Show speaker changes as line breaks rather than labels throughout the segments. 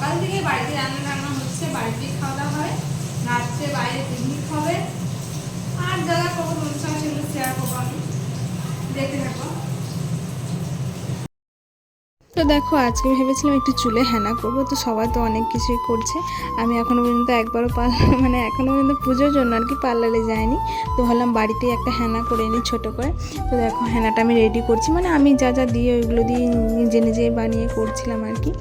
সকাল থেকে বাড়িতে রান্না হচ্ছে, বাড়িতে খাওয়া দাওয়া হয়, রাত্রে বাইরে পিকনিক হবে, আর যারা কখন অনুষ্ঠান সেগুলো শেয়ার করবো আমি, দেখতে থাকো।
তো দেখো আজকে ভেবেছিলাম একটু চুলে হেনা করবো, তো সবাই তো অনেক কিছুই করছে, আমি এখনও পর্যন্ত একবারও মানে এখনও পর্যন্ত পুজোর জন্য আর কি পার্লারে যাইনি। তো ভাবলাম বাড়িতেই একটা হেনা করে নিই ছোটো করে। তো দেখো হেনাটা আমি রেডি করছি, মানে আমি যা যা দিয়ে ওইগুলো দিয়ে নিজে নিজেই বানিয়ে করছিলাম আর কি।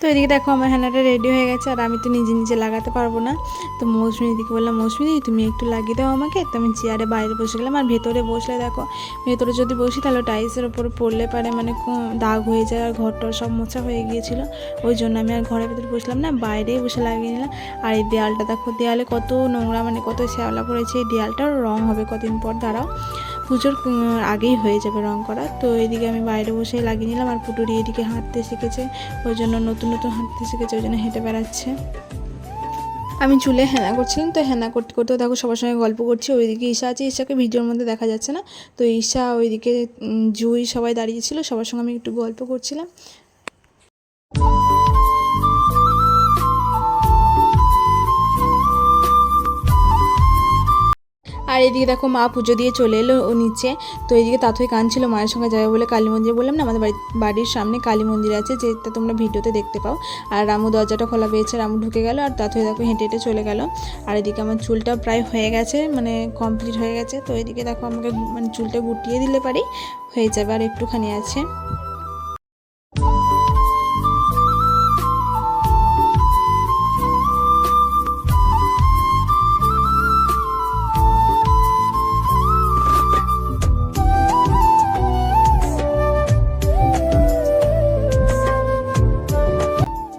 তো এদিকে দেখো আমার হেনাটা রেডি হয়ে গেছে, আর আমি তো নিজে নিজে লাগাতে পারবো না। তো মৌসুমি দিকে বললাম, মৌসুমি তুমি একটু লাগিয়ে দাও আমাকে। তো আমি চেয়ারে বাইরে বসে গেলাম, আর ভেতরে বসলে দেখো, ভেতরে যদি বসি তাহলে টাইলসের ওপরে পড়লে পারে মানে দাগ হয়ে যায়, আর ঘরটা সব মোছা হয়ে গিয়েছিলো। ওই জন্য আমি আর ঘরের ভেতরে বসলাম না, বাইরেই বসে লাগিয়ে নিলাম। আর এই দেয়ালটা দেখো, দেয়ালে কত নোংরা, মানে কত শ্যাওলা পড়েছে। এই দেয়ালটার রং হবে কদিন পর, দাঁড়াও, পুজোর আগেই হয়ে যাবে রং করা। তো এদিকে আমি বাইরে বসে লাগিয়ে নিলাম, আর পুটুরি এদিকে হাঁটতে শিখেছে, ওই জন্য নতুন নতুন হাঁটতে শিখেছে, ওই জন্য হেঁটে বেড়াচ্ছে। আমি চুলে হেনা করছিলাম, তো হেনা করতে করতে দেখো সবার সঙ্গে গল্প করছি। ওইদিকে ঈশা আছে, ঈশাকে ভিডিওর মধ্যে দেখা যাচ্ছে না। তো ঈশা, ওইদিকে জুই, সবাই দাঁড়িয়েছিল, সবার সঙ্গে আমি একটু গল্প করছিলাম। আর এদিকে দেখো মা পুজো দিয়ে চলে এলো ও নিচে। তো এইদিকে তাথই কাঁদছিল মায়ের সঙ্গে যাবে বলে কালী মন্দির। বললাম না, আমাদের বাড়ির সামনে কালী মন্দির আছে, যেটা তোমরা ভিডিওতে দেখতে পাও। আর রামু দরজাটা খোলা পেয়েছে, রামু ঢুকে গেল, আর তাথই দেখো হেঁটে হেঁটে চলে গেল। আর এদিকে আমার চুলটা প্রায় হয়ে গেছে, মানে কমপ্লিট হয়ে গেছে। তো এদিকে দেখো আমাকে মানে চুলটা গুটিয়ে দিলে পারি হয়ে যাবে, আর একটুখানি আছে।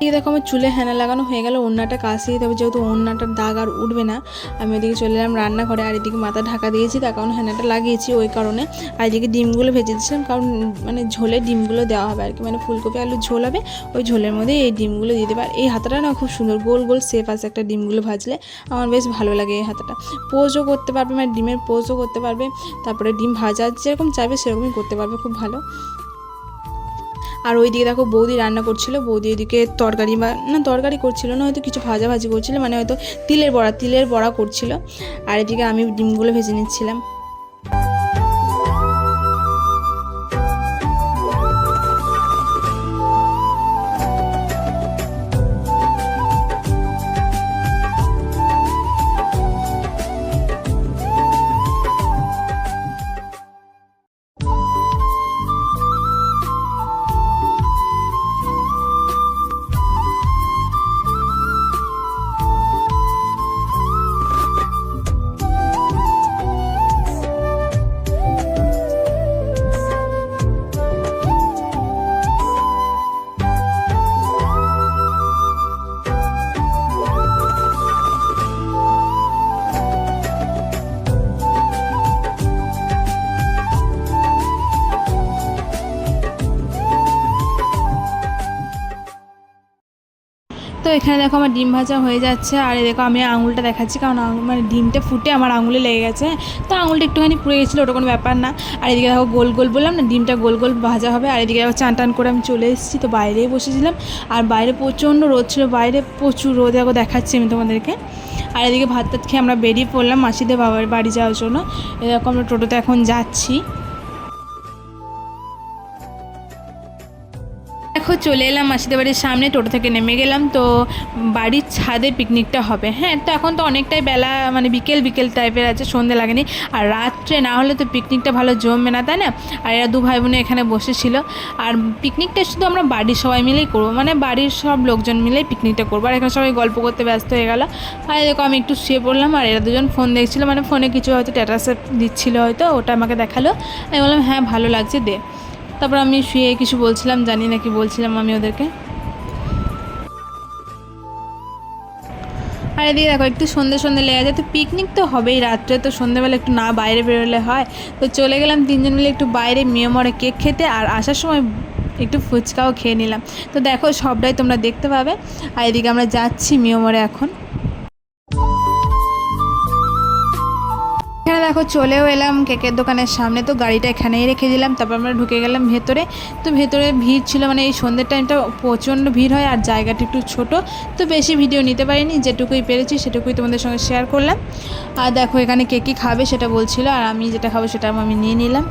এদিকে দেখো আমার চুলে হেনা লাগানো হয়ে গেল, ওড়নাটা কাশিয়ে দেবে, যেহেতু ওড়নাটার দাগ আর উঠবে না। আমি ওদিকে চলে এলাম রান্নাঘরে, আর এদিকে মাথা ঢাকা দিয়েছি, তার কারণ হেনাটা লাগিয়েছি ওই কারণে। আর এদিকে ডিমগুলো ভেজে দিচ্ছিলাম, কারণ মানে ঝোলে ডিমগুলো দেওয়া হবে আর কি, মানে ফুলকপি আলুর ঝোল হবে, ওই ঝোলের মধ্যে এই ডিমগুলো দিয়ে দেবে। আর এই হাতাটা না খুব সুন্দর, গোল গোল শেপ আছে একটা, ডিমগুলো ভাজলে আমার বেশ ভালো লাগে এই হাতাটা। পোজও করতে পারবে, মানে ডিমের পোজও করতে পারবে, তারপরে ডিম ভাজা যেরকম চাইবে সেরকমই করতে পারবে, খুব ভালো। আর ওইদিকে দেখো বৌদি রান্না করছিল, বৌদি ওইদিকে তরকারি বা না তরকারি করছিল না, হয়তো কিছু ভাজাভাজি করছিল, মানে হয়তো তিলের বড়া করছিল। আর এদিকে আমি ডিমগুলো ভেজে নিচ্ছিলাম। এখানে দেখো আমার ডিম ভাজা হয়ে যাচ্ছে, আর দেখো আমি আঙুলটা দেখাচ্ছি, কারণ মানে ডিমটা ফুটে আমার আঙুলে লেগে গেছে। তো আঙুলটা একটুখানি পুড়ে গেছিলো, ওটা কোনো ব্যাপার না। আর এদিকে দেখো গোল গোল বললাম না, ডিমটা গোল গোল ভাজা হবে। আর এদিকে দেখো চান টান করে আমি চলে এসেছি, তো বাইরেই বসেছিলাম। আর বাইরে প্রচণ্ড রোদ ছিল, বাইরে প্রচুর রোদ, দেখো দেখাচ্ছি আমি তোমাদেরকে। আর এদিকে ভাত টাত খেয়ে আমরা বেরিয়ে পড়লাম মাসিদের বাবার বাড়ি যাওয়ার জন্য। এরকম আমরা টোটোতে এখন যাচ্ছি। দেখো চলে এলাম মাসিদের বাড়ির সামনে, টোটো থেকে নেমে গেলাম। তো বাড়ির ছাদে পিকনিকটা হবে। হ্যাঁ, তো এখন তো অনেকটাই বেলা, মানে বিকেল বিকেল টাইপের আছে, সন্ধে লাগেনি। আর রাত্রে না হলে তো পিকনিকটা ভালো জমবে না, তাই না? আর এরা 2 ভাই বোনে এখানে বসেছিল। আর পিকনিকটা শুধু আমরা বাড়ির সবাই মিলেই করবো, মানে বাড়ির সব লোকজন মিলেই পিকনিকটা করবো। আর এখানে সবাই গল্প করতে ব্যস্ত হয়ে গেল। আর দেখো আমি একটু শুয়ে পড়লাম, আর এরা দুজন ফোন দেখছিলো, মানে ফোনে কিছু হয়তো স্ট্যাটাসে দিচ্ছিলো, হয়তো ওটা আমাকে দেখালো। আমি বললাম হ্যাঁ ভালো লাগছে, দে। তারপর আমি শুয়ে কিছু বলছিলাম, জানি না কি বলছিলাম আমি ওদেরকে। আর এদিকে দেখো একটু সন্ধে সন্ধে লেগে যায়, তো পিকনিক তো হবেই রাত্রে, তো সন্ধ্যেবেলা একটু না বাইরে বেরোলে হয়। তো চলে গেলাম 3 জন মিলে একটু বাইরে মেয়মরে কেক খেতে, আর আসার সময় একটু ফুচকাও খেয়ে নিলাম। তো দেখো সবটাই তোমরা দেখতে পাবে। আর এদিকে আমরা যাচ্ছি মেয়মরে এখন। এখানে দেখো চলেও এলাম কেকের দোকানের সামনে, তো গাড়িটা এখানেই রেখে দিলাম। তারপর আমরা ঢুকে গেলাম ভেতরে। তো ভেতরে ভিড় ছিল, মানে এই সন্ধ্যের টাইমটা প্রচণ্ড ভিড় হয়, আর জায়গাটা একটু ছোট, তো বেশি ভিডিও নিতে পারিনি, যেটুকুই পেরেছি সেটুকুই তোমাদের সঙ্গে শেয়ার করলাম। আর দেখো এখানে কে কী খাবে সেটা বলছিল, আর আমি যেটা খাবো সেটা আমি নিয়ে নিলাম।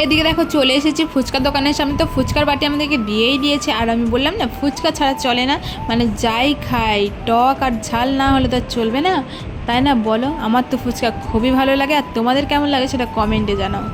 এদিকে দেখো চলে এসেছি ফুচকার দোকানের সামনে, তো ফুচকার বাটি আমাদেরকে দিয়েই দিয়েছে। আর আমি বললাম না ফুচকা ছাড়া চলে না, মানে যাই খাই টক আর ঝাল না হলে তো আর চলবে না, তাই না বলো? আমার তো ফুচকা খুবই ভালো লাগে, আর তোমাদের কেমন লাগে সেটা কমেন্টে জানাও।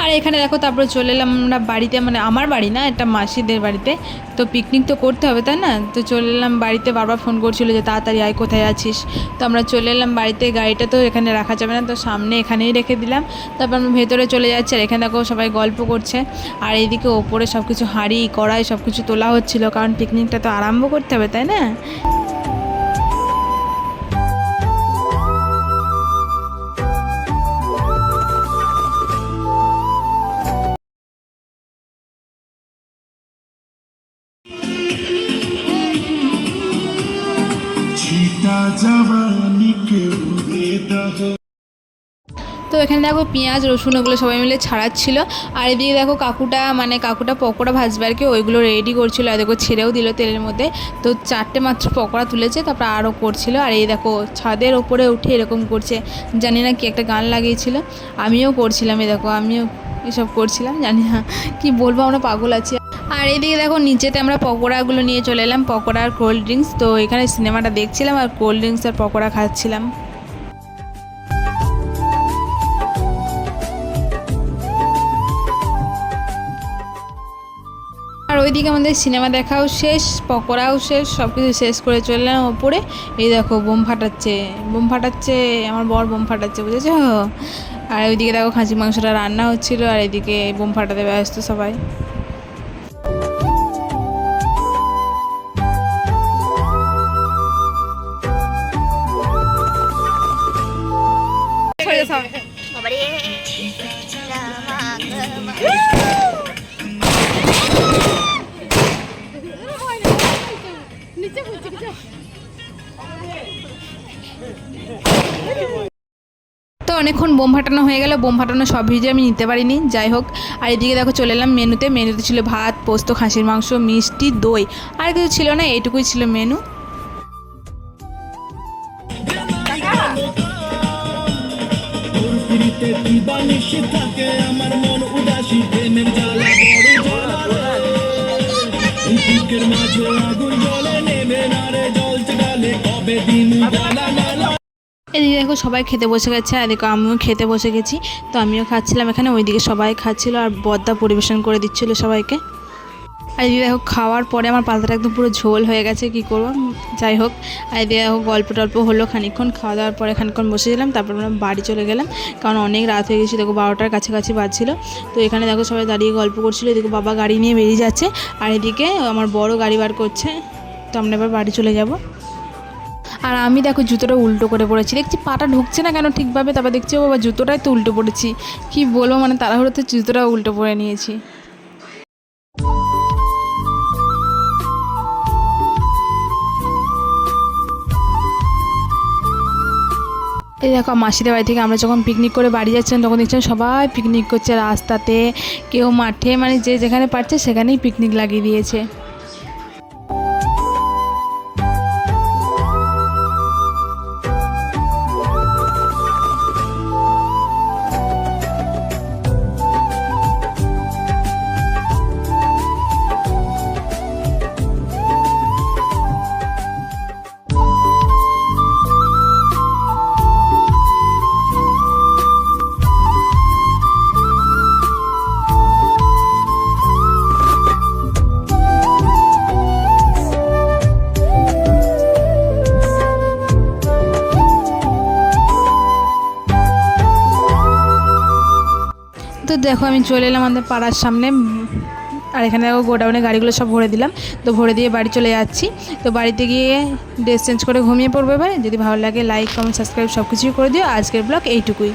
আর এখানে দেখো তারপরে চলে এলাম আমরা বাড়িতে, মানে আমার বাড়ি না, এটা মাসিদের বাড়িতে। তো পিকনিক তো করতে হবে, তাই না? তো চলে এলাম বাড়িতে, বারবার ফোন করছিল যে তাড়াতাড়ি আয়, কোথায় আছিস। তো আমরা চলে এলাম বাড়িতে, গাড়িটা তো এখানে রাখা যাবে না, তো সামনে এখানেই রেখে দিলাম। তারপর আমরা ভেতরে চলে যাচ্ছি, আর এখানে দেখো সবাই গল্প করছে। আর এইদিকে ওপরে সব কিছু হাঁড়ি কড়াই সব কিছু তোলা হচ্ছিল, কারণ পিকনিকটা তো আরম্ভ করতে হবে, তাই না? তো এখানে দেখো পেঁয়াজ রসুন ওগুলো সবাই মিলে ছাড়াচ্ছিল। আর এদিকে দেখো কাকুটা পকোড়া ভাজবে আর কি, ওইগুলো রেডি করছিল। আর দেখো ছেড়েও দিল তেলের মধ্যে। তো 4টে মাত্র পকোড়া তুলেছে, তারপর আরও করছিল। আর এই দেখো ছাদের ওপরে উঠে এরকম করছে, জানি না কি একটা গান লাগিয়েছিল, আমিও করছিলাম। এই দেখো আমিও এসব করছিলাম, জানি না কি বলবো, আমরা পাগল আছি। আর এদিকে দেখো নিচেতে আমরা পকোড়াগুলো নিয়ে চলে এলাম, পকোড়া আর কোল্ড ড্রিঙ্কস। তো এখানে সিনেমাটা দেখছিলাম আর কোল্ড ড্রিঙ্কস আর পকোড়া খাচ্ছিলাম। আর ওইদিকে আমাদের সিনেমা দেখাও শেষ, পকোড়াও শেষ, সব কিছু শেষ করে চললাম ওপরে। এই দেখো বোম ফাটাচ্ছে, আমার বর বোম ফাটাচ্ছে, বুঝেছো? আর ওইদিকে দেখো খাসি মাংসটা রান্না হচ্ছিল, আর এদিকে বোম ফাটাতে ব্যস্ত সবাই। তো অনেকক্ষণ বোম ফাটানো হয়ে গেল, বোম ফাটানো সব ভিডিও আমি নিতে পারিনি, যাই হোক। আর এদিকে দেখো চলে এলাম মেনুতে ছিল ভাত, পোস্ত, খাসির মাংস, মিষ্টি, দই, আর কিছু ছিল না, এইটুকুই ছিল মেনু। এদিকে দেখো সবাই খেতে বসে গেছে, আর দেখো আমিও খেতে বসে গেছি। তো আমিও খাচ্ছিলাম এখানে, ওইদিকে সবাই খাচ্ছিল, আর বদ্দা পরিবেশন করে দিচ্ছিল সবাইকে। আর এদিকে দেখো খাওয়ার পরে আমার পাতাটা একদম পুরো ঝোল হয়ে গেছে, কি করবো, যাই হোক। আর এদিকে দেখো গল্প টল্প হলো খানিকক্ষণ, খাওয়া দাওয়ার পরে খানিকক্ষণ বসেছিলাম, তারপর আমরা বাড়ি চলে গেলাম, কারণ অনেক রাত হয়ে গেছে, দেখো 12টার কাছাকাছি বাজছিল। তো এখানে দেখো সবাই দাঁড়িয়ে গল্প করছিলো, এদিকে বাবা গাড়ি নিয়ে বেরিয়ে যাচ্ছে, আর এদিকে আমার বড় গাড়ি বার করছে। তো আমরা এবার বাড়ি চলে যাব। আর আমি দেখো জুতোটা উল্টো করে পড়েছি, দেখছি পাটা ঢুকছে না কেন ঠিকভাবে, তারপর দেখছি ও বাবা জুতোটাই তো উল্টো পড়েছি, কি বলবো, মানে তাড়াহুড়োতে জুতোটা উল্টো পরে নিয়েছি। এই দেখো মাসিদের বাড়ি থেকে আমরা যখন পিকনিক করে বাড়ি যাচ্ছিলাম, তখন দেখছিলাম সবাই পিকনিক করছে রাস্তাতে, কেউ মাঠে, মানে যে যেখানে পারছে সেখানেই পিকনিক লাগিয়ে দিয়েছে। তো দেখো আমি চলে এলাম আমাদের পাড়ার সামনে, আর এখানে দেখো গোডাউনে গাড়িগুলো সব ভরে দিলাম। তো ভরে দিয়ে বাড়ি চলে যাচ্ছি। তো বাড়িতে গিয়ে ড্রেস চেঞ্জ করে ঘুমিয়ে পড়বে এবার। যদি ভালো লাগে লাইক কমেন্ট সাবস্ক্রাইব সব কিছুই করে দিও। আজকের ব্লগ এইটুকুই।